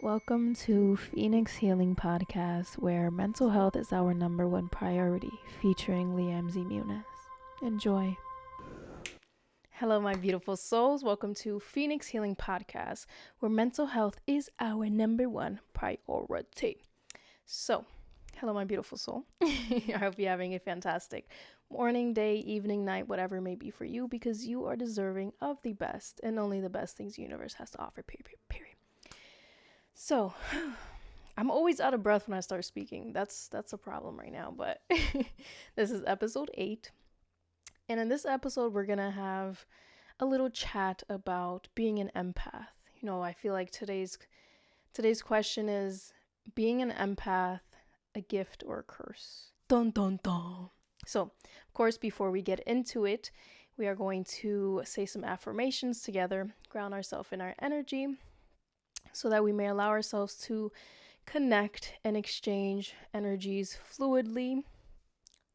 Welcome to Phoenix Healing Podcast, where mental health is our number one priority, featuring Liam Z. Muniz. Enjoy. Hello, my beautiful souls. Welcome to Phoenix Healing Podcast, where mental health is our number one priority. So, hello, my beautiful soul. I hope you're having a fantastic morning, day, evening, night, whatever it may be for you, because you are deserving of the best and only the best things the universe has to offer, period. So, I'm always out of breath when I start speaking. That's a problem right now, but this is episode 8. And in this episode, we're going to have a little chat about being an empath. You know, I feel like today's question is being an empath a gift or a curse? Dun dun dun. So, of course, before we get into it, we are going to say some affirmations together, ground ourselves in our energy, so that we may allow ourselves to connect and exchange energies fluidly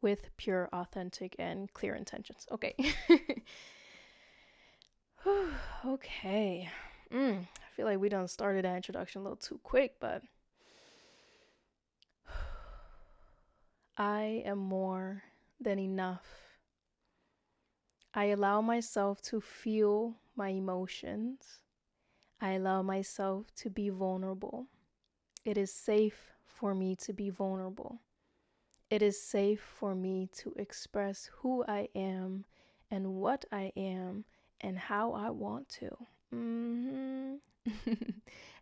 with pure, authentic, and clear intentions. Okay. Okay. I feel like we done started that introduction a little too quick, but I am more than enough. I allow myself to feel my emotions. I allow myself to be vulnerable. It is safe for me to be vulnerable. It is safe for me to express who I am and what I am and how I want to.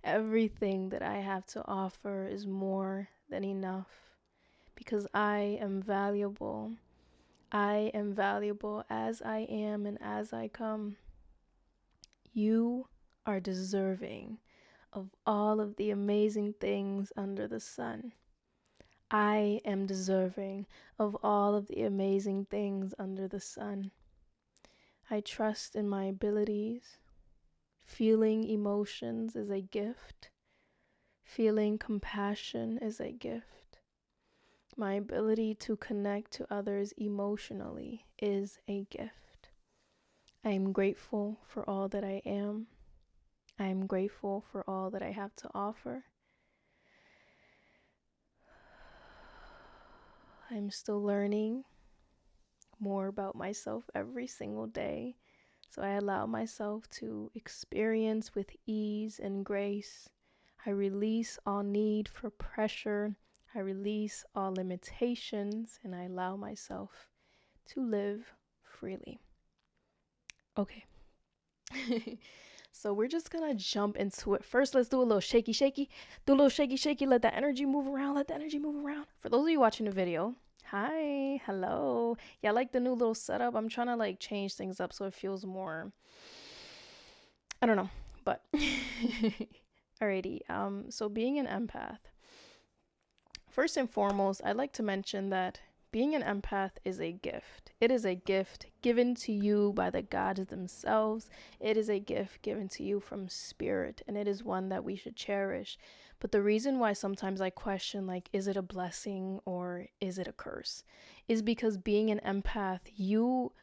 Everything that I have to offer is more than enough because I am valuable. I am valuable as I am and as I come. You are deserving of all of the amazing things under the sun. I am deserving of all of the amazing things under the sun. I trust in my abilities. Feeling emotions is a gift. Feeling compassion is a gift. My ability to connect to others emotionally is a gift. I am grateful for all that I am. I am grateful for all that I have to offer. I'm still learning more about myself every single day, so I allow myself to experience with ease and grace. I release all need for pressure. I release all limitations, and I allow myself to live freely. Okay. So we're just gonna jump into it. First, let's do a little shaky. Do a little shaky. Let that energy move around. For those of you watching the video, hi, hello. Yeah, I like the new little setup. I'm trying to like change things up so it feels more, I don't know, but alrighty. So being an empath. First and foremost, I'd like to mention that being an empath is a gift. It is a gift given to you by the gods themselves. It is a gift given to you from spirit, and it is one that we should cherish. But the reason why sometimes I question, like, is it a blessing or is it a curse, is because being an empath, you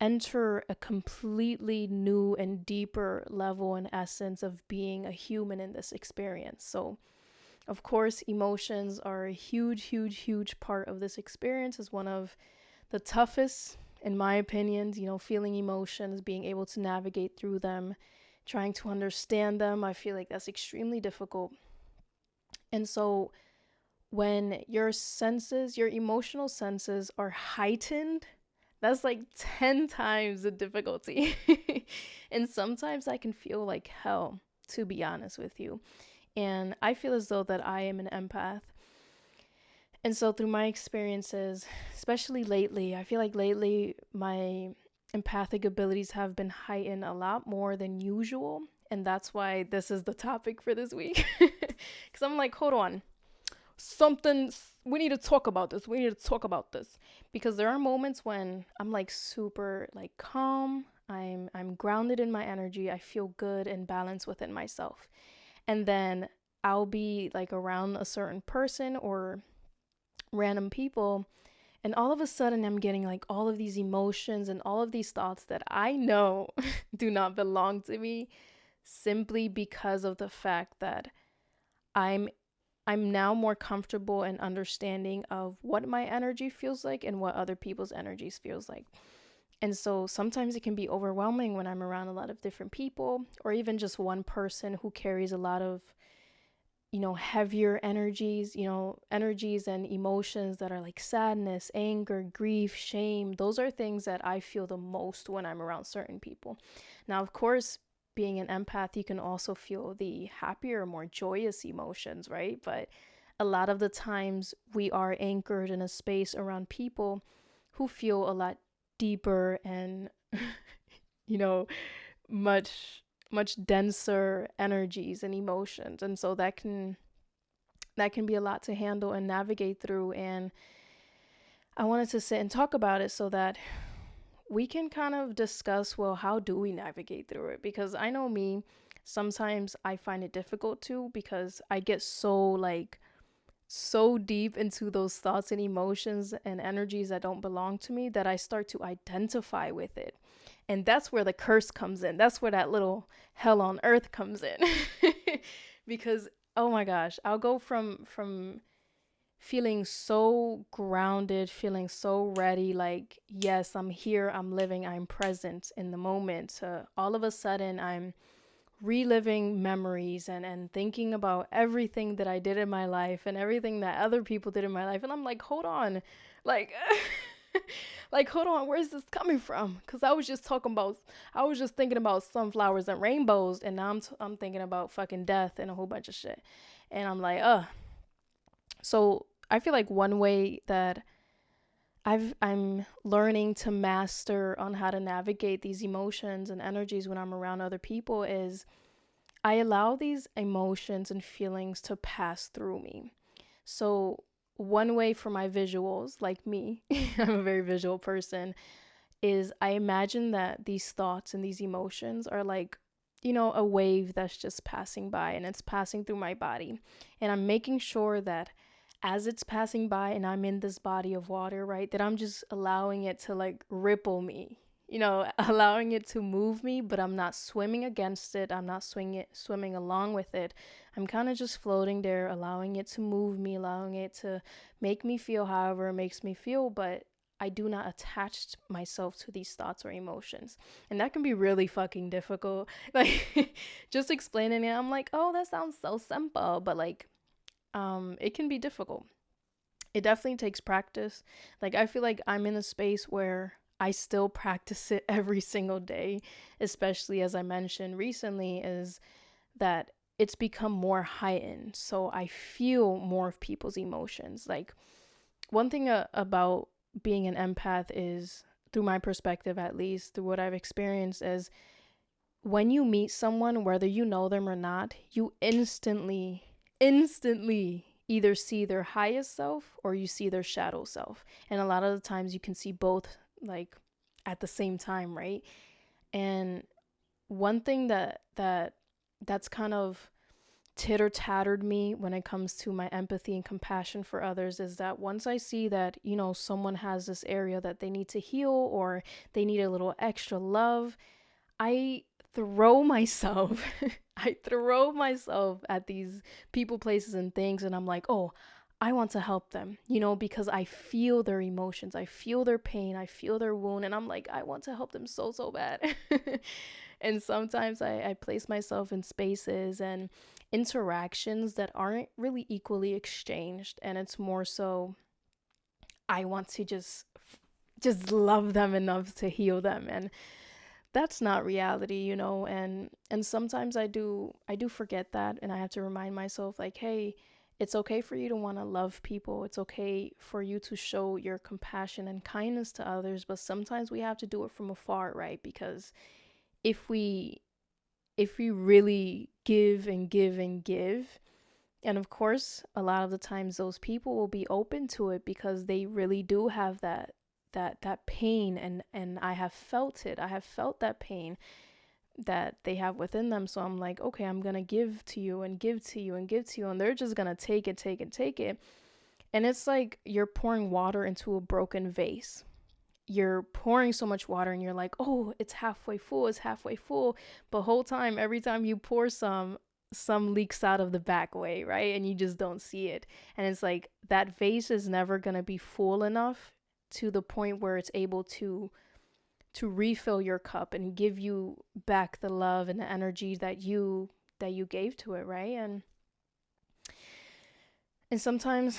enter a completely new and deeper level and essence of being a human in this experience. So of course, emotions are a huge part of this experience. Is one of the toughest, in my opinion, feeling emotions, being able to navigate through them, trying to understand them. I feel like that's extremely difficult. And so when your emotional senses are heightened, that's like 10 times the difficulty. And sometimes I can feel like hell, to be honest with you. And I feel as though that I am an empath. And so through my experiences, especially lately, I feel like lately my empathic abilities have been heightened a lot more than usual. And that's why this is the topic for this week. Because I'm like, hold on. We need to talk about this. Because there are moments when I'm like super like calm. I'm grounded in my energy. I feel good and balanced within myself. And then I'll be like around a certain person or random people, and all of a sudden I'm getting like all of these emotions and all of these thoughts that I know do not belong to me, simply because of the fact that I'm I'm now more comfortable and understanding of what my energy feels like and what other people's energies feels like. And so sometimes it can be overwhelming when I'm around a lot of different people, or even just one person who carries a lot of, heavier energies, energies and emotions that are like sadness, anger, grief, shame. Those are things that I feel the most when I'm around certain people. Now, of course, being an empath, you can also feel the happier, more joyous emotions, right? But a lot of the times we are anchored in a space around people who feel a lot deeper and, you know, much much denser energies and emotions, and so that can be a lot to handle and navigate through. And I wanted to sit and talk about it so that we can kind of discuss, well, how do we navigate through it? Because I know me, sometimes I find it difficult too, because I get so deep into those thoughts and emotions and energies that don't belong to me that I start to identify with it. And that's where the curse comes in. That's where that little hell on earth comes in. Because oh my gosh, I'll go from feeling so grounded, feeling so ready, like yes, I'm here, I'm living, I'm present in the moment, to all of a sudden I'm reliving memories and thinking about everything that I did in my life and everything that other people did in my life. And I'm like, hold on, like, like, hold on, where's this coming from? Because I was just thinking about sunflowers and rainbows, and now I'm thinking about fucking death and a whole bunch of shit. And I'm like, So I feel like one way that I'm learning to master on how to navigate these emotions and energies when I'm around other people is I allow these emotions and feelings to pass through me. So, one way for my visuals, like me, I'm a very visual person, is I imagine that these thoughts and these emotions are like, a wave that's just passing by and it's passing through my body. And I'm making sure that as it's passing by and I'm in this body of water, right, that I'm just allowing it to like ripple me, allowing it to move me, but I'm not swimming against it. I'm not swimming along with it. I'm kind of just floating there, allowing it to move me, allowing it to make me feel however it makes me feel, but I do not attach myself to these thoughts or emotions. And that can be really fucking difficult. Like, just explaining it, I'm like, oh, that sounds so simple, but like, it can be difficult. It definitely takes practice. Like, I feel like I'm in a space where I still practice it every single day, especially as I mentioned recently, is that it's become more heightened. So I feel more of people's emotions. Like, one thing about being an empath is, through my perspective at least, through what I've experienced, is when you meet someone, whether you know them or not, you instantly either see their highest self or you see their shadow self. And a lot of the times you can see both like at the same time, right? And one thing that's kind of titter tattered me when it comes to my empathy and compassion for others is that once I see that, someone has this area that they need to heal or they need a little extra love, I throw myself I throw myself at these people, places, and things, and I'm like, oh, I want to help them, because I feel their emotions, I feel their pain, I feel their wound, and I'm like, I want to help them so bad. And sometimes I place myself in spaces and interactions that aren't really equally exchanged, and it's more so I want to just love them enough to heal them, and that's not reality, and sometimes I do forget that, and I have to remind myself, like, hey, it's okay for you to want to love people, it's okay for you to show your compassion and kindness to others, but sometimes we have to do it from afar, right? Because if we really give and give and give, and of course a lot of the times those people will be open to it because they really do have that pain, and I have felt it. I have felt that pain that they have within them. So I'm like, okay, I'm gonna give to you and give to you and give to you, and they're just gonna take it, take it, take it. And it's like you're pouring water into a broken vase. You're pouring so much water and you're like, oh, it's halfway full, it's halfway full. But whole time, every time you pour some leaks out of the back way, right? And you just don't see it. And it's like that vase is never going to be full enough to the point where it's able to refill your cup and give you back the love and the energy that you gave to it, right? And sometimes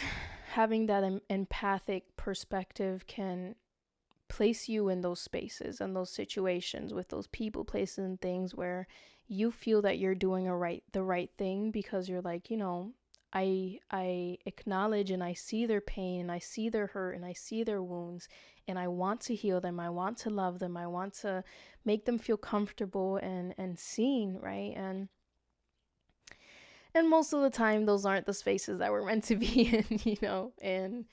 having that empathic perspective can place you in those spaces and those situations with those people, places, and things where you feel that you're doing the right thing, because you're like, I acknowledge and I see their pain and I see their hurt and I see their wounds, and I want to heal them. I want to love them. I want to make them feel comfortable and seen, right? And most of the time those aren't the spaces that we're meant to be in, and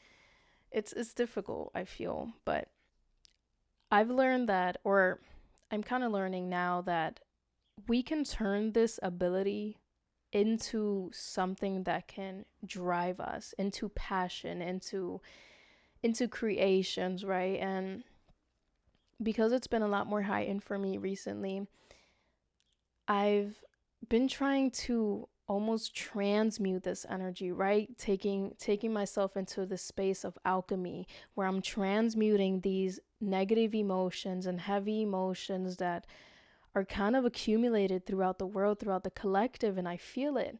it's difficult, I feel. But I've learned that, or I'm kind of learning now, that we can turn this ability into something that can drive us into passion, into creations, right? And because it's been a lot more heightened for me recently, I've been trying to almost transmute this energy, right? Taking myself into the space of alchemy, where I'm transmuting these negative emotions and heavy emotions that are kind of accumulated throughout the world, throughout the collective, and I feel it.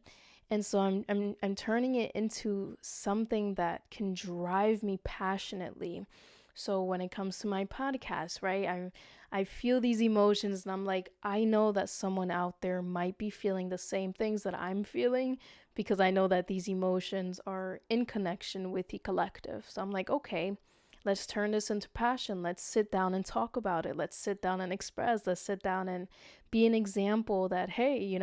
And so I'm turning it into something that can drive me passionately. So when it comes to my podcast, right, I feel these emotions, and I'm like, I know that someone out there might be feeling the same things that I'm feeling, because I know that these emotions are in connection with the collective. So I'm like, okay, let's turn this into passion. Let's sit down and talk about it. Let's sit down and express. Let's sit down and be an example that, hey,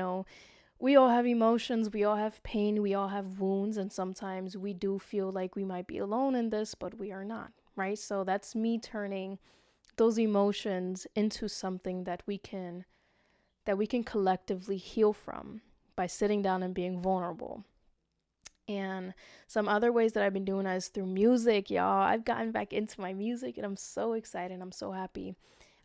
we all have emotions, we all have pain, we all have wounds, and sometimes we do feel like we might be alone in this, but we are not, right? So that's me turning those emotions into something that we can collectively heal from by sitting down and being vulnerable. And some other ways that I've been doing that is through music, y'all. I've gotten back into my music and I'm so excited. I'm so happy.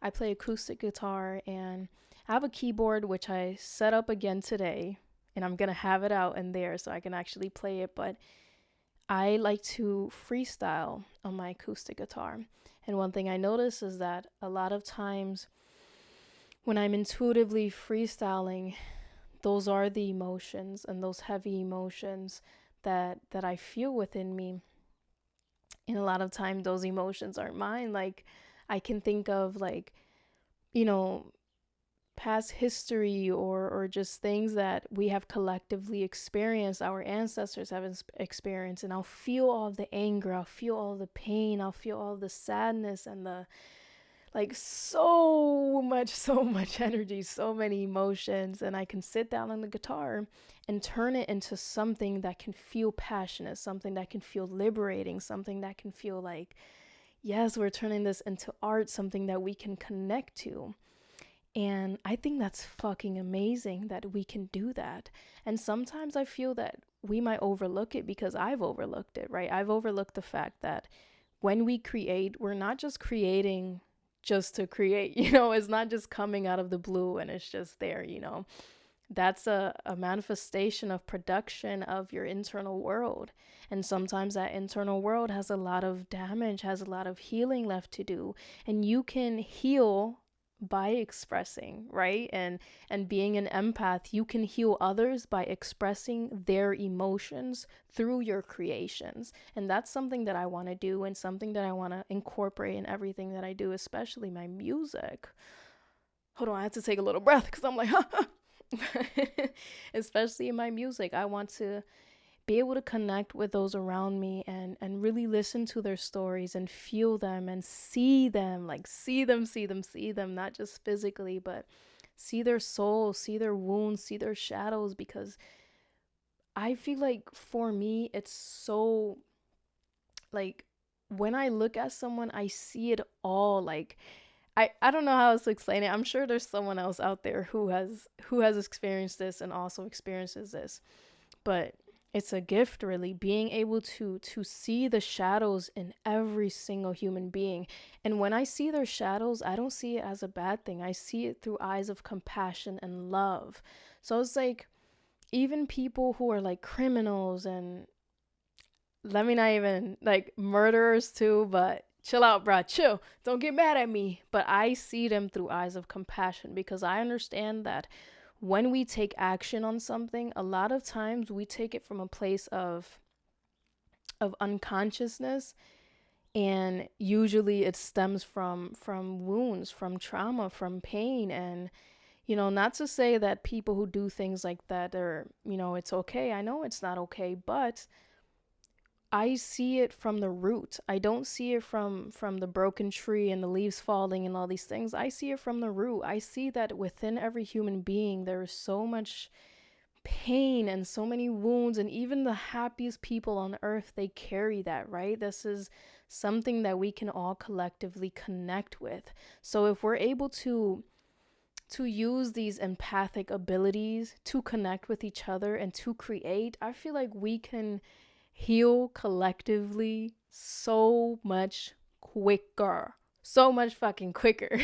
I play acoustic guitar and I have a keyboard, which I set up again today, and I'm going to have it out in there so I can actually play it. But I like to freestyle on my acoustic guitar. And one thing I notice is that a lot of times when I'm intuitively freestyling, those are the emotions and those heavy emotions that I feel within me. And a lot of time those emotions aren't mine. Like, I can think of, like, past history or just things that we have collectively experienced, our ancestors have experienced, and I'll feel all the anger, I'll feel all the pain, I'll feel all the sadness and the, like, so much energy, so many emotions, and I can sit down on the guitar and turn it into something that can feel passionate, something that can feel liberating, something that can feel like, yes, we're turning this into art, something that we can connect to. And I think that's fucking amazing that we can do that. And sometimes I feel that we might overlook it, because I've overlooked it, right? I've overlooked the fact that when we create, we're not just creating just to create, it's not just coming out of the blue and it's just there, That's a manifestation of production of your internal world. And sometimes that internal world has a lot of damage, has a lot of healing left to do. And you can heal by expressing, right? And being an empath, you can heal others by expressing their emotions through your creations. And that's something that I want to do, and something that I want to incorporate in everything that I do, especially my music. Hold on, I have to take a little breath because I'm like, especially in my music, I want to be able to connect with those around me and really listen to their stories and feel them and see them, like see them, not just physically, but see their soul, see their wounds, see their shadows. Because I feel like for me, it's so, like, when I look at someone, I see it all. Like, I don't know how else to explain it. I'm sure there's someone else out there who has experienced this and also experiences this, but it's a gift, really, being able to see the shadows in every single human being. And when I see their shadows, I don't see it as a bad thing. I see it through eyes of compassion and love. So it's like, even people who are like criminals, and let me not even like murderers too, but chill out, bruh, chill. Don't get mad at me. But I see them through eyes of compassion, because I understand that when we take action on something, a lot of times we take it from a place of unconsciousness, and usually it stems from wounds, from trauma, from pain. And not to say that people who do things like that are, it's okay. I know it's not okay, but I see it from the root. I don't see it from the broken tree and the leaves falling and all these things. I see it from the root. I see that within every human being there is so much pain and so many wounds, and even the happiest people on earth, they carry that, right? This is something that we can all collectively connect with. So if we're able to use these empathic abilities to connect with each other and to create, I feel like we can heal collectively so much quicker, so much fucking quicker.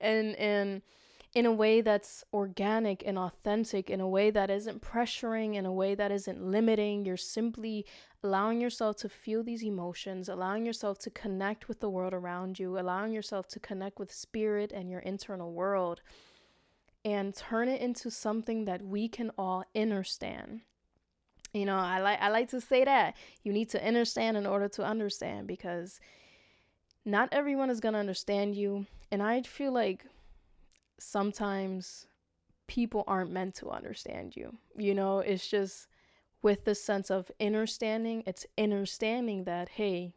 and in a way that's organic and authentic, in a way that isn't pressuring, in a way that isn't limiting. You're simply allowing yourself to feel these emotions, allowing yourself to connect with the world around you, allowing yourself to connect with spirit and your internal world, and turn it into something that we can all understand. I like to say that you need to understand in order to understand, because not everyone is going to understand you. And I feel like sometimes people aren't meant to understand you. It's just with the sense of understanding, it's understanding that, hey,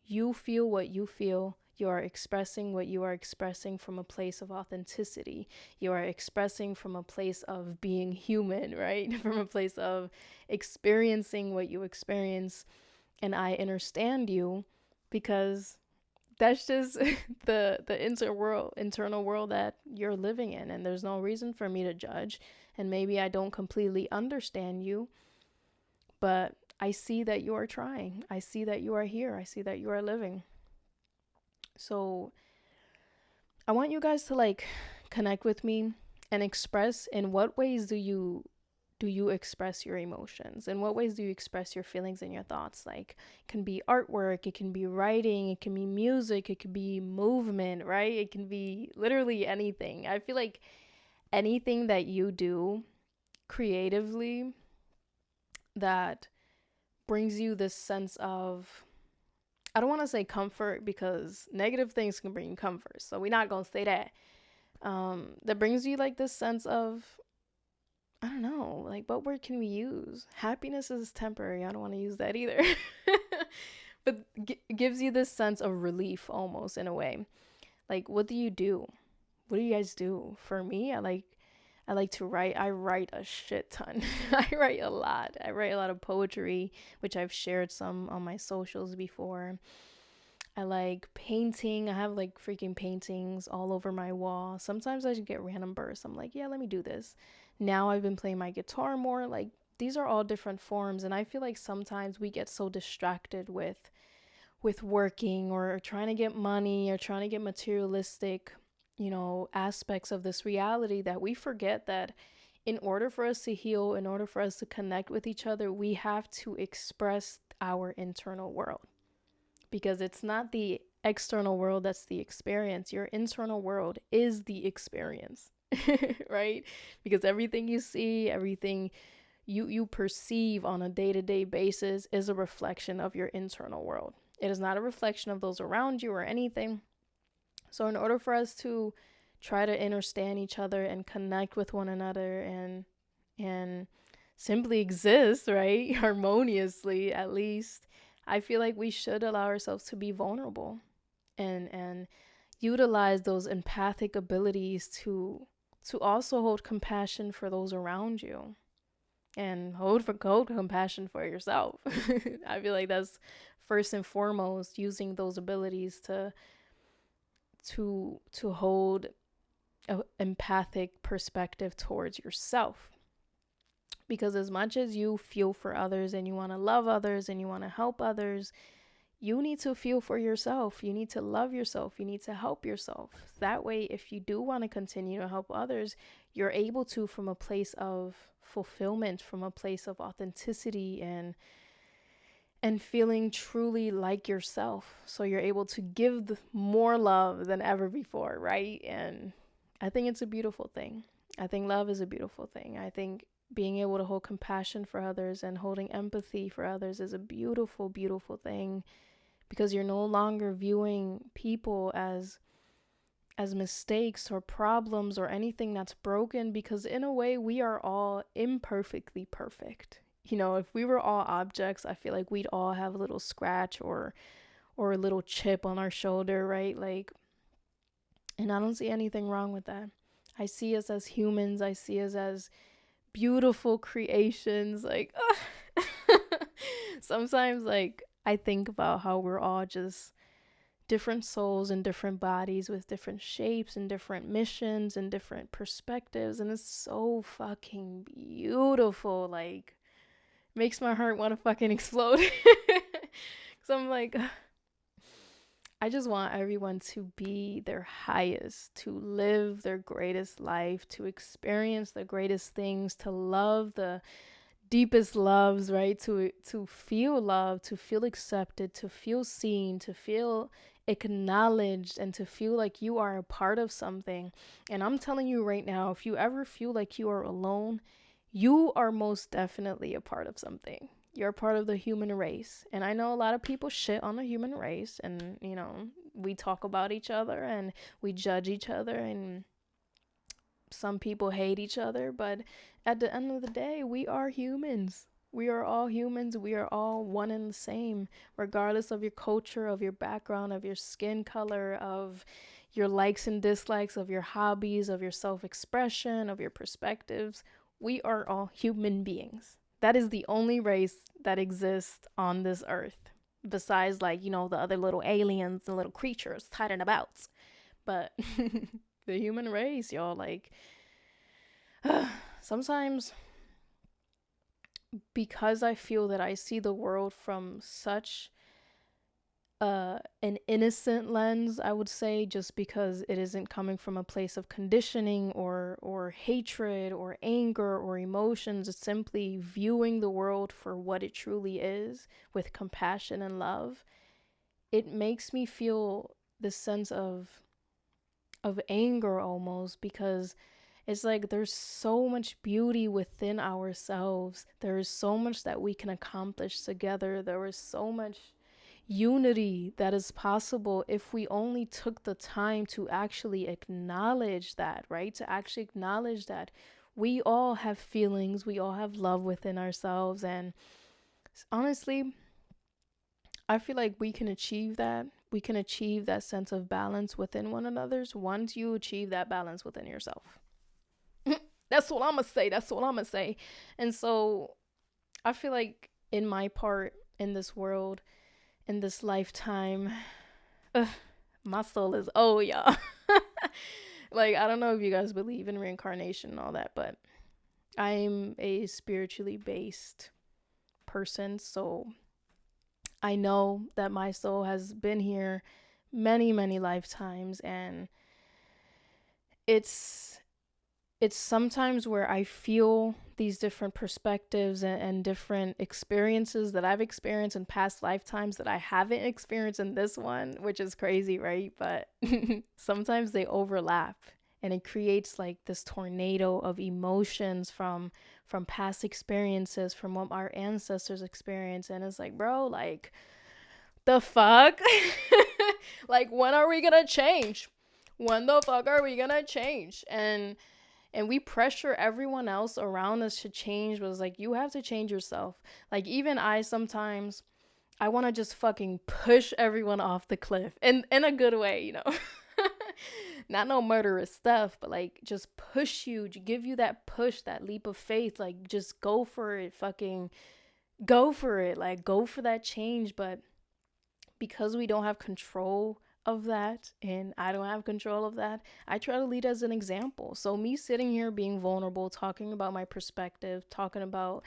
you feel what you feel. You are expressing what you are expressing from a place of authenticity. You are expressing from a place of being human, right? From a place of experiencing what you experience. And I understand you, because that's just the internal world that you're living in, and there's no reason for me to judge. And maybe I don't completely understand you, but I see that you are trying. I see that you are here. I see that you are living. So I want you guys to like connect with me and express, in what ways do you express your emotions? In what ways do you express your feelings and your thoughts? Like, it can be artwork, it can be writing, it can be music, it could be movement, right? It can be literally anything. I feel like anything that you do creatively that brings you this sense of, I don't want to say comfort, because negative things can bring you comfort, so we're not gonna say that. That brings you like this sense of, I don't know, like, what word can we use? Happiness is temporary. I don't want to use that either. But gives you this sense of relief almost, in a way. Like, what do you do? What do you guys do? For me, I like to write. I write a shit ton. I write a lot. I write a lot of poetry, which I've shared some on my socials before. I like painting. I have like freaking paintings all over my wall. Sometimes I just get random bursts. I'm like, yeah, let me do this. Now I've been playing my guitar more. Like, these are all different forms, and I feel like sometimes we get so distracted with working, or trying to get money, or trying to get materialistic, aspects of this reality, that we forget that in order for us to heal, in order for us to connect with each other, we have to express our internal world. Because it's not the external world that's the experience. Your internal world is the experience, right? Because everything you see, everything you perceive on a day-to-day basis is a reflection of your internal world. It is not a reflection of those around you or anything. So in order for us to try to understand each other and connect with one another, and simply exist, right, harmoniously, at least, I feel like we should allow ourselves to be vulnerable, and utilize those empathic abilities to also hold compassion for those around you, and hold compassion for yourself. I feel like that's first and foremost, using those abilities to hold an empathic perspective towards yourself. Because as much as you feel for others, and you want to love others, and you want to help others, you need to feel for yourself. You need to love yourself. You need to help yourself. That way, if you do want to continue to help others, you're able to from a place of fulfillment, from a place of authenticity and feeling truly like yourself. So you're able to give more love than ever before, right? And I think it's a beautiful thing. I think love is a beautiful thing. I think being able to hold compassion for others and holding empathy for others is a beautiful, beautiful thing, because you're no longer viewing people as mistakes or problems or anything that's broken, because in a way we are all imperfectly perfect. You know, if we were all objects, I feel like we'd all have a little scratch or a little chip on our shoulder, right? Like, and I don't see anything wrong with that. I see us as humans. I see us as beautiful creations. Like, sometimes, like, I think about how we're all just different souls in different bodies with different shapes and different missions and different perspectives. And it's so fucking beautiful. Like, makes my heart want to fucking explode. So I'm like, I just want everyone to be their highest, to live their greatest life, to experience the greatest things, to love the deepest loves, right? To feel love, to feel accepted, to feel seen, to feel acknowledged, and to feel like you are a part of something. And I'm telling you right now, if you ever feel like you are alone, you are most definitely a part of something. You're a part of the human race. And I know a lot of people shit on the human race, and you know, we talk about each other and we judge each other, and some people hate each other, but at the end of the day, we are humans. We are all humans. We are all one and the same, regardless of your culture, of your background, of your skin color, of your likes and dislikes, of your hobbies, of your self-expression, of your perspectives. We are all human beings. That is the only race that exists on this earth, besides, like, you know, the other little aliens and little creatures hiding about. But the human race, y'all, like, sometimes, because I feel that I see the world from such an innocent lens, I would say, just because it isn't coming from a place of conditioning or hatred or anger or emotions. It's simply viewing the world for what it truly is, with compassion and love. It makes me feel this sense of anger almost, because it's like there's so much beauty within ourselves. There is so much that we can accomplish together. There is so much unity that is possible if we only took the time to actually acknowledge that, right? To actually acknowledge that we all have feelings, we all have love within ourselves. And honestly, I feel like we can achieve that. We can achieve that sense of balance within one another's once you achieve that balance within yourself. That's what I'm gonna say. That's what I'm gonna say. And so I feel like in my part in this world, in this lifetime, my soul is y'all. Like, I don't know if you guys believe in reincarnation and all that, but I'm a spiritually based person, so I know that my soul has been here many, many lifetimes, and it's sometimes where I feel these different perspectives and different experiences that I've experienced in past lifetimes that I haven't experienced in this one, which is crazy, right? But sometimes they overlap, and it creates like this tornado of emotions from past experiences, from what our ancestors experienced. And it's like, bro, like, the fuck? Like, when are we gonna change? When the fuck are we gonna change? And we pressure everyone else around us to change, but it's like, you have to change yourself. Like, even I sometimes, I want to just fucking push everyone off the cliff in a good way, you know. Not no murderous stuff, but like just push you, give you that push, that leap of faith. Like, just go for it, fucking go for it. Like, go for that change. But because we don't have control of that, and I don't have control of that, I try to lead as an example. So me sitting here being vulnerable, talking about my perspective, talking about,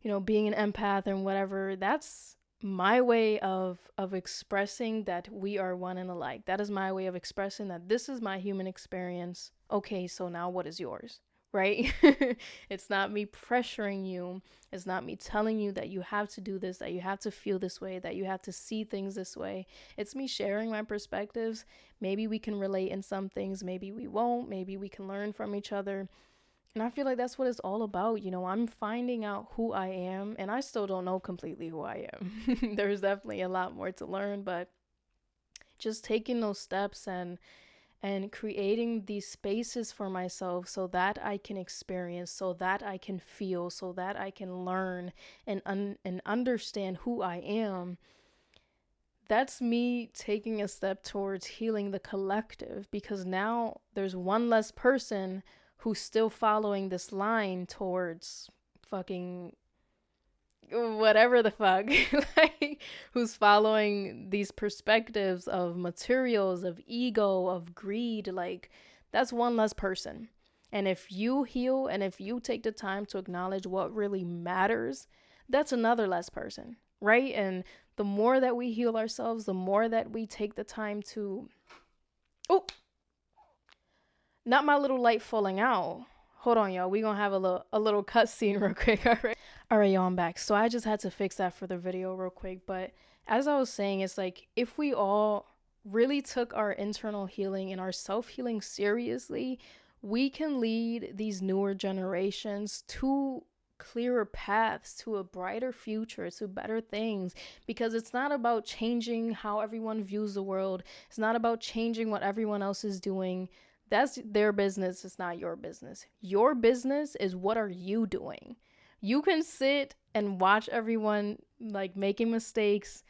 you know, being an empath and whatever, that's my way of expressing that we are one and alike. That is my way of expressing that this is my human experience. Okay, so now what is yours? Right? It's not me pressuring you. It's not me telling you that you have to do this, that you have to feel this way, that you have to see things this way. It's me sharing my perspectives. Maybe we can relate in some things, maybe we won't. Maybe we can learn from each other. And I feel like that's what it's all about. I'm finding out who I am, and I still don't know completely who I am. There's definitely a lot more to learn, but just taking those steps and creating these spaces for myself so that I can experience, so that I can feel, so that I can learn and understand who I am. That's me taking a step towards healing the collective, because now there's one less person who's still following this line towards fucking whatever the fuck, like, who's following these perspectives of materials, of ego, of greed. Like, that's one less person. And if you heal and if you take the time to acknowledge what really matters, that's another less person, right? And the more that we heal ourselves, the more that we take the time to, oh, not my little light falling out. Hold on, y'all. We gonna have a little cut scene real quick. All right, y'all. I'm back. So I just had to fix that for the video real quick. But as I was saying, it's like if we all really took our internal healing and our self-healing seriously, we can lead these newer generations to clearer paths, to a brighter future, to better things. Because it's not about changing how everyone views the world. It's not about changing what everyone else is doing. That's their business. It's not your business. Your business is, what are you doing? You can sit and watch everyone like making mistakes,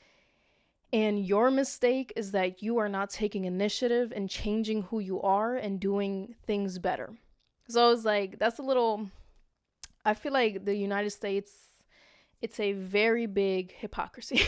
and your mistake is that you are not taking initiative and changing who you are and doing things better. So it's like, that's a little, I feel like the United States, it's a very big hypocrisy.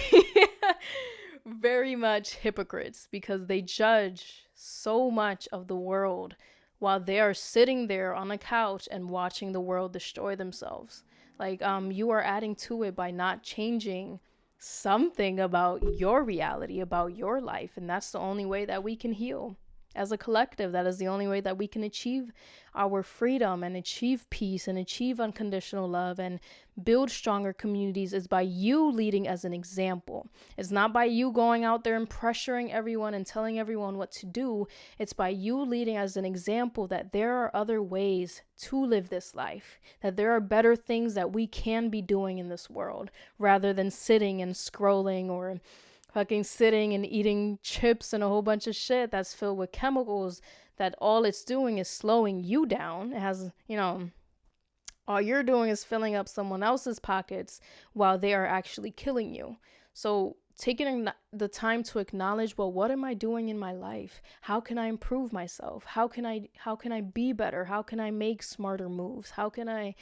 Very much hypocrites, because they judge so much of the world while they are sitting there on a couch and watching the world destroy themselves. Like, you are adding to it by not changing something about your reality, about your life. And that's the only way that we can heal as a collective. That is the only way that we can achieve our freedom and achieve peace and achieve unconditional love and build stronger communities, is by you leading as an example. It's not by you going out there and pressuring everyone and telling everyone what to do. It's by you leading as an example that there are other ways to live this life, that there are better things that we can be doing in this world, rather than sitting and scrolling or fucking sitting and eating chips and a whole bunch of shit that's filled with chemicals, that all it's doing is slowing you down. It has, all you're doing is filling up someone else's pockets while they are actually killing you. So taking the time to acknowledge, well, what am I doing in my life? How can I improve myself? How can I be better? How can I make smarter moves? How can I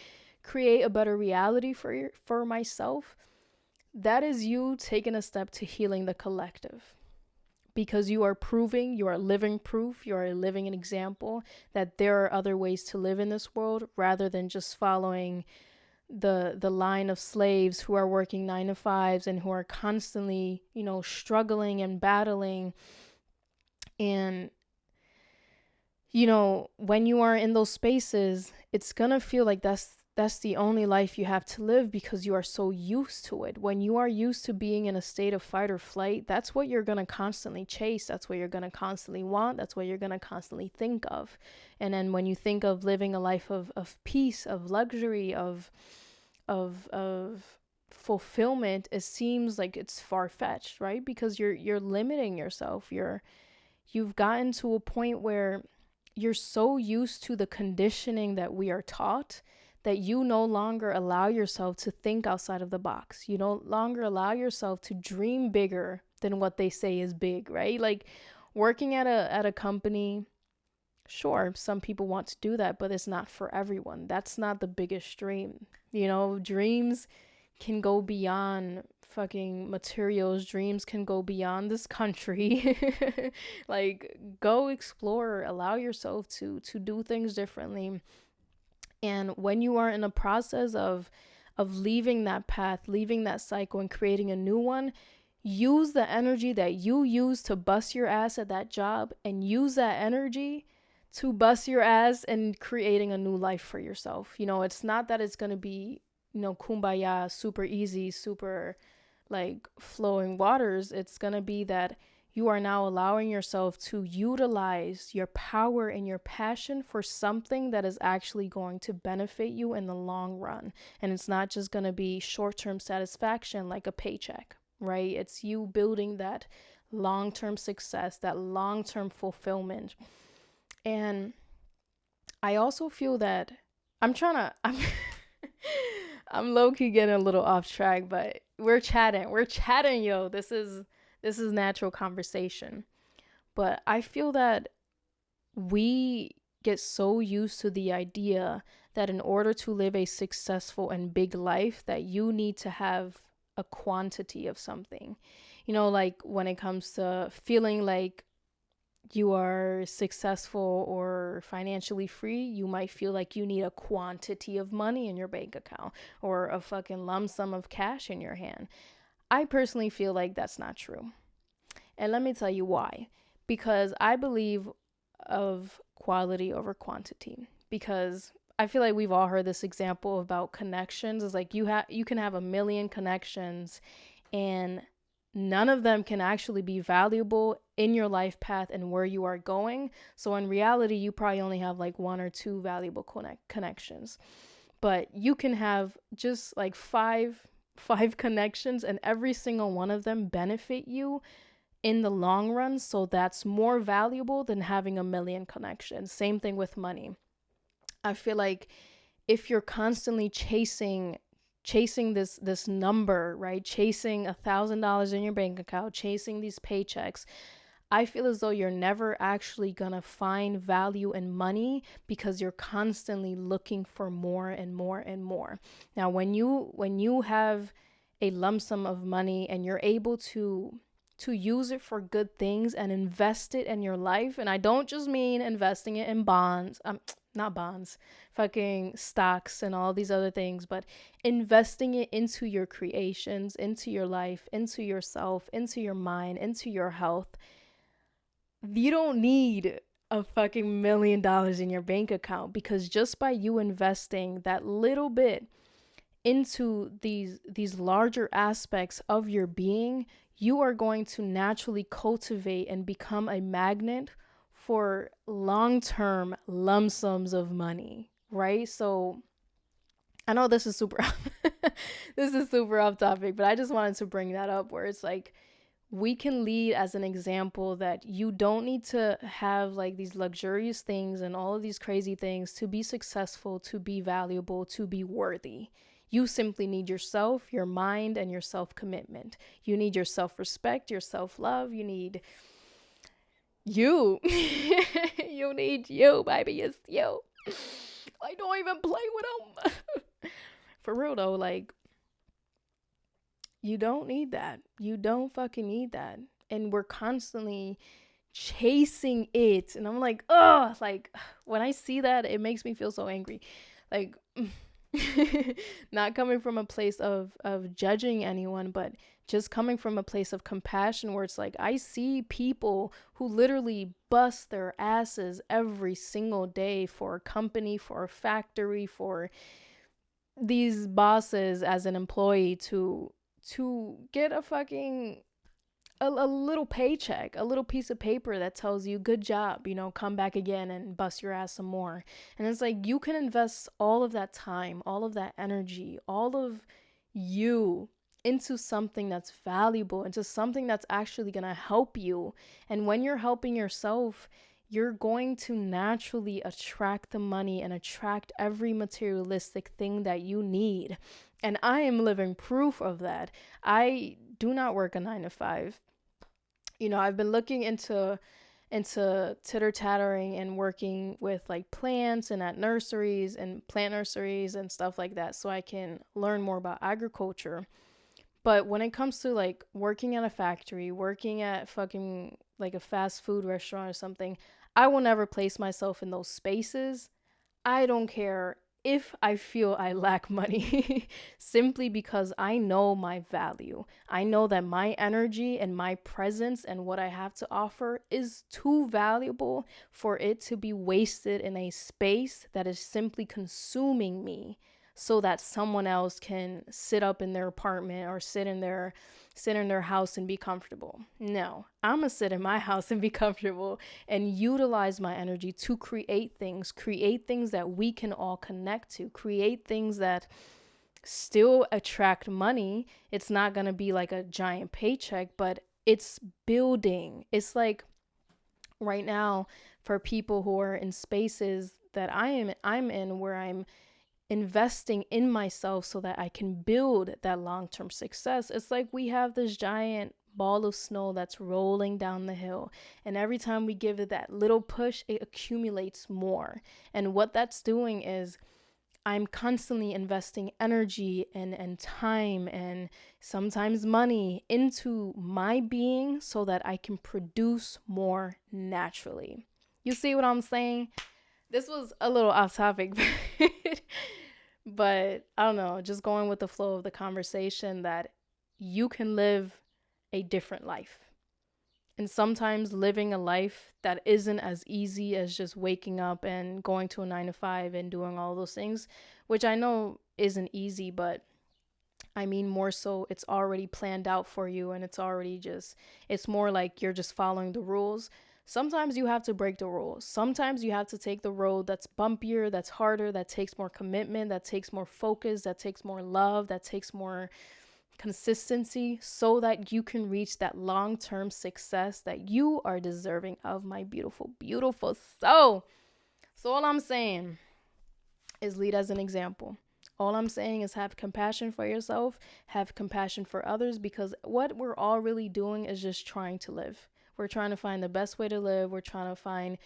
create a better reality for myself? That is you taking a step to healing the collective, because you are proving, you are living proof, you are living an example that there are other ways to live in this world, rather than just following the line of slaves who are working 9 to 5s and who are constantly, struggling and battling. And when you are in those spaces, it's gonna feel like that's the only life you have to live, because you are so used to it. When you are used to being in a state of fight or flight, that's what you're going to constantly chase. That's what you're going to constantly want. That's what you're going to constantly think of. And then when you think of living a life of peace, of luxury, of fulfillment, it seems like it's far-fetched, right? Because you're limiting yourself. You've gotten to a point where you're so used to the conditioning that we are taught, that you no longer allow yourself to think outside of the box. You no longer allow yourself to dream bigger than what they say is big, right? Like, working at a company, sure, some people want to do that, but it's not for everyone. That's not the biggest dream. Dreams can go beyond fucking materials. Dreams can go beyond this country. Like, go explore, allow yourself to do things differently. And when you are in a process of of leaving that path, leaving that cycle and creating a new one, use the energy that you use to bust your ass at that job and use that energy to bust your ass and creating a new life for yourself. It's not that it's going to be, kumbaya, super easy, super like flowing waters. It's going to be that you are now allowing yourself to utilize your power and your passion for something that is actually going to benefit you in the long run. And it's not just going to be short-term satisfaction like a paycheck, right? It's you building that long-term success, that long-term fulfillment. And I also feel that I'm I'm low-key getting a little off track, but we're chatting, yo. This is natural conversation. But I feel that we get so used to the idea that in order to live a successful and big life, that you need to have a quantity of something. Like when it comes to feeling like you are successful or financially free, you might feel like you need a quantity of money in your bank account or a fucking lump sum of cash in your hand. I personally feel like that's not true. And let me tell you why. Because I believe of quality over quantity. Because I feel like we've all heard this example about connections. It's like you can have a million connections and none of them can actually be valuable in your life path and where you are going. So in reality, you probably only have like one or two valuable connections. But you can have just like five connections and every single one of them benefit you in the long run. So that's more valuable than having a million connections. Same thing with money. I feel like if you're constantly chasing this number, right? Chasing $1,000 in your bank account, chasing these paychecks, I feel as though you're never actually gonna find value in money because you're constantly looking for more and more and more. Now, when you have a lump sum of money and you're able to use it for good things and invest it in your life, and I don't just mean investing it in bonds, not bonds, fucking stocks and all these other things, but investing it into your creations, into your life, into yourself, into your mind, into your health. You don't need a fucking $1 million in your bank account, because just by you investing that little bit into these larger aspects of your being, you are going to naturally cultivate and become a magnet for long-term lump sums of money, right? So I know this is super this is super off topic, but I just wanted to bring that up, where it's like we can lead as an example that you don't need to have like these luxurious things and all of these crazy things to be successful, to be valuable, to be worthy. You simply need yourself, your mind, and your self-commitment. You need your self-respect, your self-love. You need you. You need you, baby. It's you. Like, don't even play with them. For real, though, like, you don't need that. You don't fucking need that. And we're constantly chasing it. And I'm like, ugh. Like, when I see that, it makes me feel so angry. Like, not coming from a place of judging anyone, but just coming from a place of compassion, where it's like I see people who literally bust their asses every single day for a company, for a factory, for these bosses as an employee to get a fucking a little paycheck, a little piece of paper that tells you good job, come back again and bust your ass some more. And it's like you can invest all of that time, all of that energy, all of you into something that's valuable, into something that's actually going to help you. And when you're helping yourself, you're going to naturally attract the money and attract every materialistic thing that you need. And I am living proof of that. I do not work a 9-to-5. I've been looking into titter-tattering and working with like plants and at nurseries and plant nurseries and stuff like that, so I can learn more about agriculture. But when it comes to like working at a factory, working at fucking like a fast food restaurant or something, I will never place myself in those spaces. I don't care if I feel I lack money, simply because I know my value. I know that my energy and my presence and what I have to offer is too valuable for it to be wasted in a space that is simply consuming me so that someone else can sit up in their apartment or sit in their house and be comfortable. No, I'm gonna sit in my house and be comfortable and utilize my energy to create things that we can all connect to, create things that still attract money. It's not gonna be like a giant paycheck, but it's building. It's like right now for people who are in spaces that I'm in where I'm investing in myself so that I can build that long-term success. It's like we have this giant ball of snow that's rolling down the hill, and every time we give it that little push, it accumulates more. And what that's doing is I'm constantly investing energy and time and sometimes money into my being so that I can produce more naturally. You see what I'm saying? This was a little off topic, but I don't know, just going with the flow of the conversation that you can live a different life. And sometimes living a life that isn't as easy as just waking up and going to a 9 to 5 and doing all those things, which I know isn't easy, but I mean, more so, it's already planned out for you and it's more like you're just following the rules. Sometimes you have to break the rules. Sometimes you have to take the road that's bumpier, that's harder, that takes more commitment, that takes more focus, that takes more love, that takes more consistency so that you can reach that long-term success that you are deserving of, my beautiful, beautiful soul. So all I'm saying is lead as an example. All I'm saying is have compassion for yourself, have compassion for others, because what we're all really doing is just trying to live. We're trying to find the best way to live. We're trying to find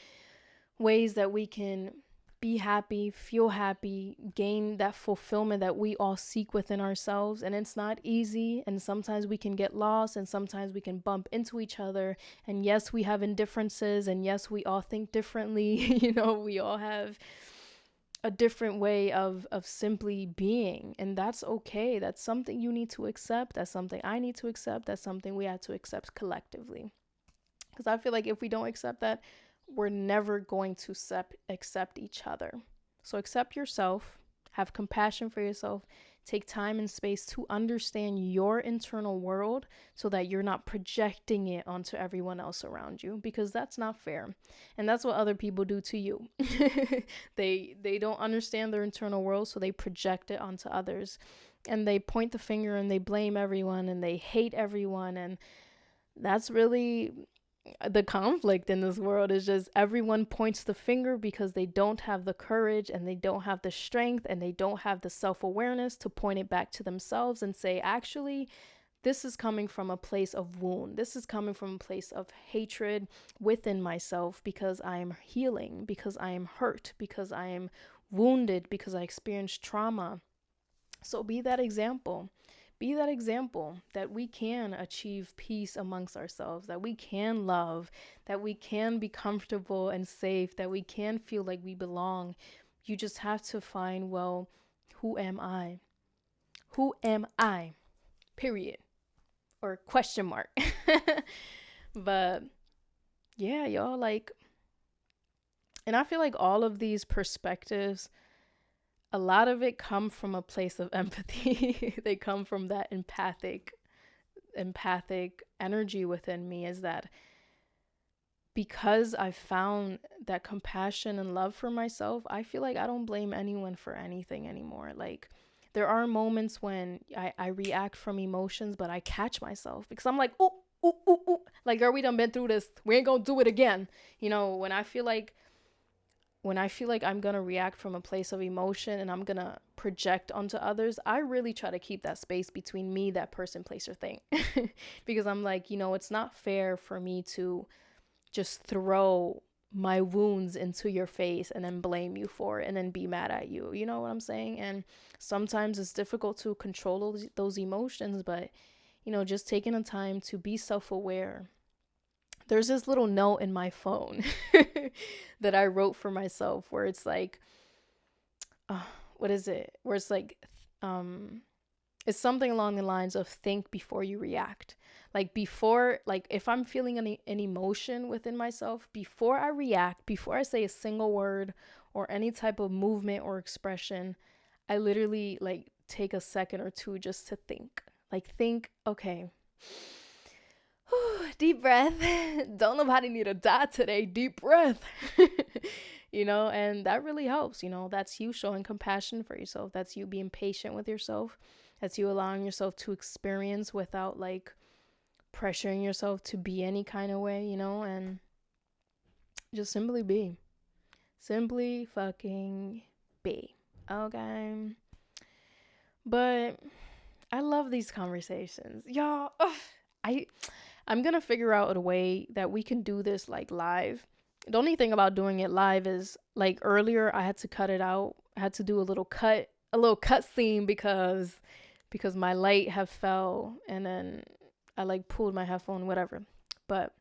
ways that we can be happy, feel happy, gain that fulfillment that we all seek within ourselves. And it's not easy. And sometimes we can get lost and sometimes we can bump into each other. And yes, we have indifferences. And yes, we all think differently. We all have a different way of simply being, and that's okay. That's something you need to accept. That's something I need to accept. That's something we have to accept collectively, because I feel like if we don't accept that, we're never going to accept each other. So accept yourself, have compassion for yourself, take time and space to understand your internal world so that you're not projecting it onto everyone else around you, because that's not fair. And that's what other people do to you. They don't understand their internal world, so they project it onto others. And they point the finger and they blame everyone and they hate everyone. And that's really the conflict in this world, is just everyone points the finger because they don't have the courage and they don't have the strength and they don't have the self-awareness to point it back to themselves and say, actually, this is coming from a place of wound. This is coming from a place of hatred within myself because I am healing, because I am hurt, because I am wounded, because I experienced trauma. So be that example. Be that example that we can achieve peace amongst ourselves, that we can love, that we can be comfortable and safe, that we can feel like we belong. You just have to find, well, who am I? Who am I? Period. Or question mark. But yeah, y'all, and I feel like all of these perspectives, a lot of it come from a place of empathy. They come from that empathic energy within me, is that because I found that compassion and love for myself, I feel like I don't blame anyone for anything anymore. Like, there are moments when I react from emotions, but I catch myself because I'm like, ooh, ooh, ooh, ooh. Like, girl, we done been through this. We ain't gonna do it again. When I feel like I'm going to react from a place of emotion and I'm going to project onto others, I really try to keep that space between me, that person, place, or thing. Because I'm like, it's not fair for me to just throw my wounds into your face and then blame you for it and then be mad at you. You know what I'm saying? And sometimes it's difficult to control those emotions, but, just taking the time to be self-aware. There's this little note in my phone that I wrote for myself where it's like, what is it? Where it's like, it's something along the lines of think before you react. Like before, like if I'm feeling an emotion within myself, before I react, before I say a single word or any type of movement or expression, I literally like take a second or two just to think. Like think, okay, deep breath. Don't nobody need to die today. Deep breath. And that really helps. That's you showing compassion for yourself. That's you being patient with yourself. That's you allowing yourself to experience without like pressuring yourself to be any kind of way, and just simply be. Simply fucking be. Okay. But I love these conversations. Y'all, I'm going to figure out a way that we can do this like live. The only thing about doing it live is like earlier I had to cut it out. I had to do a little cut scene because my light have fell and then I like pulled my headphone, whatever. But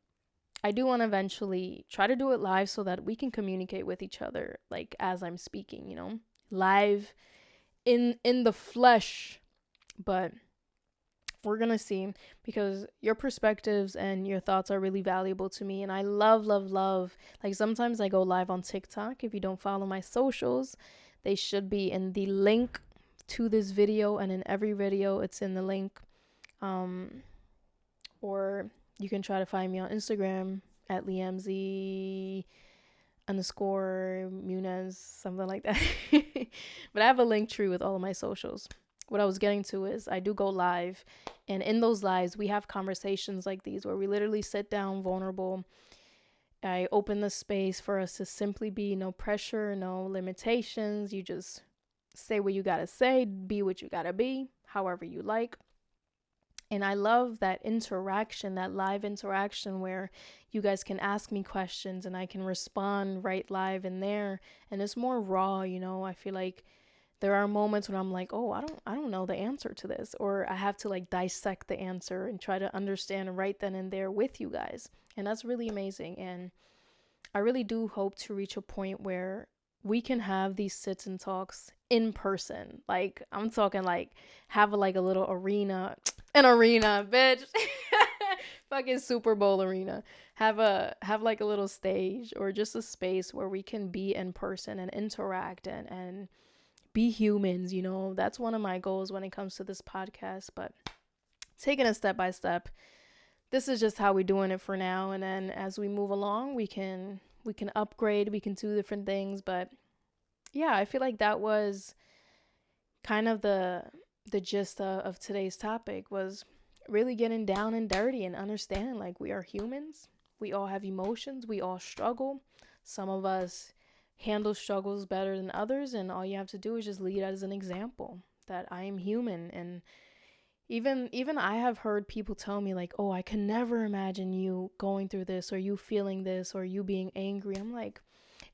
I do want to eventually try to do it live so that we can communicate with each other like as I'm speaking, live in the flesh. But we're gonna see, because your perspectives and your thoughts are really valuable to me, and I love like sometimes I go live on TikTok. If you don't follow my socials, they should be in the link to this video, and in every video it's in the link. Or you can try to find me on Instagram at liamz_Muniz, something like that. But I have a link tree with all of my socials. What I was getting to is I do go live, and in those lives we have conversations like these where we literally sit down vulnerable. I open the space for us to simply be, no pressure, no limitations. You just say what you gotta say, be what you gotta be, however you like. And I love that interaction, that live interaction where you guys can ask me questions and I can respond right live in there. And it's more raw, I feel like there are moments when I'm like, oh, I don't know the answer to this, or I have to like dissect the answer and try to understand right then and there with you guys. And that's really amazing. And I really do hope to reach a point where we can have these sits and talks in person. Like I'm talking like have like a little arena, bitch. Fucking Super Bowl arena. Have like a little stage or just a space where we can be in person and interact and be humans, That's one of my goals when it comes to this podcast. But taking it step by step, this is just how we're doing it for now. And then as we move along, we can upgrade, we can do different things. But yeah, I feel like that was kind of the gist of today's topic, was really getting down and dirty and understanding like we are humans. We all have emotions. We all struggle. Some of us handle struggles better than others, and all you have to do is just lead as an example that I am human. And even I have heard people tell me like, oh, I can never imagine you going through this or you feeling this or you being angry. I'm like,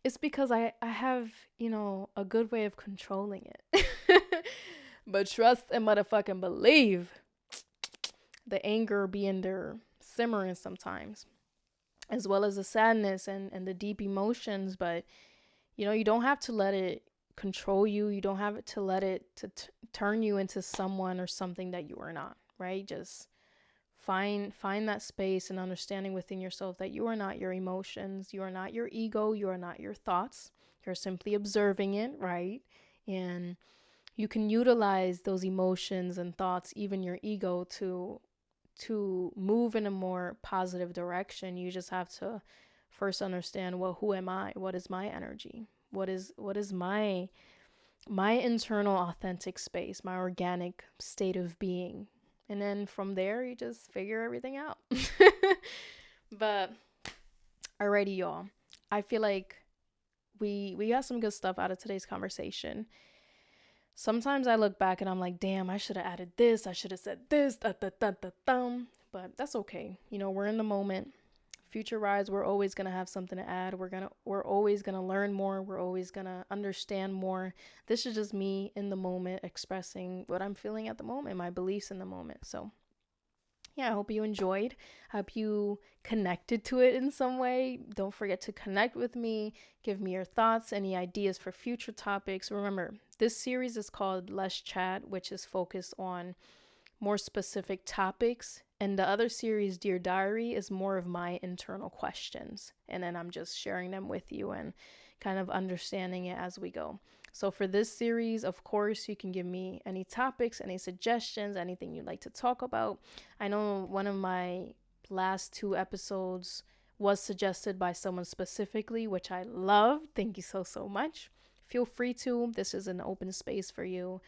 it's because I have, a good way of controlling it. But trust and motherfucking believe, the anger be in there simmering sometimes, as well as the sadness and the deep emotions. But you don't have to let it control you. You don't have to let it turn you into someone or something that you are not, right? Just find that space and understanding within yourself that you are not your emotions. You are not your ego. You are not your thoughts. You're simply observing it, right? And you can utilize those emotions and thoughts, even your ego, to move in a more positive direction. You just have to first understand, well, who am I? What is my energy? What is my internal authentic space, my organic state of being? And then from there, you just figure everything out. But alrighty, y'all. I feel like we got some good stuff out of today's conversation. Sometimes I look back and I'm like, damn, I should have added this. I should have said this. But that's okay. We're in the moment. Future rise, we're always going to have something to add. We're always going to learn more. We're always going to understand more. This is just me in the moment expressing what I'm feeling at the moment, my beliefs in the moment. So yeah, I hope you enjoyed. I hope you connected to it in some way. Don't forget to connect with me. Give me your thoughts, any ideas for future topics. Remember, This series is called Less Chat, which is focused on more specific topics. And the other series, Dear Diary, is more of my internal questions. And then I'm just sharing them with you and kind of understanding it as we go. So for this series, of course, you can give me any topics, any suggestions, anything you'd like to talk about. I know one of my last 2 episodes was suggested by someone specifically, which I love. Thank you so much. Feel free to. This is an open space for you.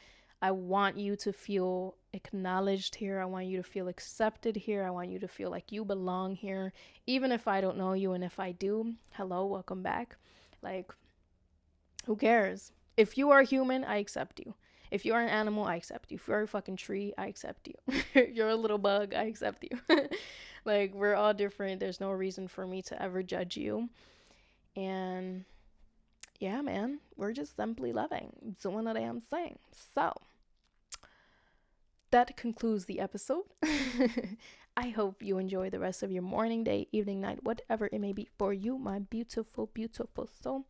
I want you to feel acknowledged here. I want you to feel accepted here. I want you to feel like you belong here. Even if I don't know you, and if I do, hello, welcome back. Like, who cares? If you are human, I accept you. If you are an animal, I accept you. If you're a fucking tree, I accept you. If you're a little bug, I accept you. Like, we're all different. There's no reason for me to ever judge you. And yeah, man, we're just simply loving, doing the damn thing. So that concludes the episode. I hope you enjoy the rest of your morning, day, evening, night, whatever it may be for you, my beautiful, beautiful soul,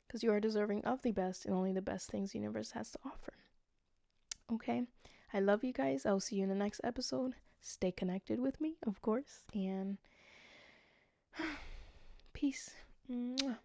because you are deserving of the best and only the best things the universe has to offer. Okay, I love you guys. I'll see you in the next episode. Stay connected with me, of course, and peace. Mwah.